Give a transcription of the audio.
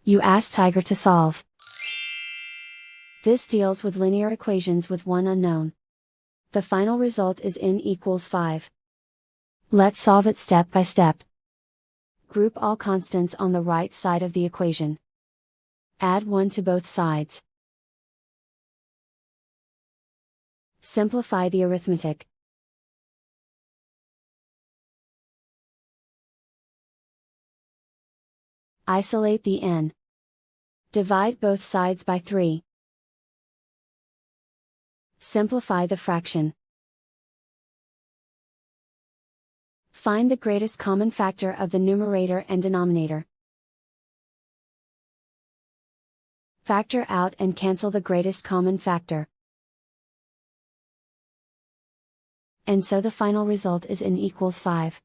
You ask Tiger to solve. This deals with linear equations with one unknown. The final result is n equals 5. Let's solve it step by step. Group all constants on the right side of the equation. Add 1 to both sides. Simplify the arithmetic. Isolate the n. Divide both sides by 3. Simplify the fraction. Find the greatest common factor of the numerator and denominator. Factor out and cancel the greatest common factor. And so the final result is n equals 5.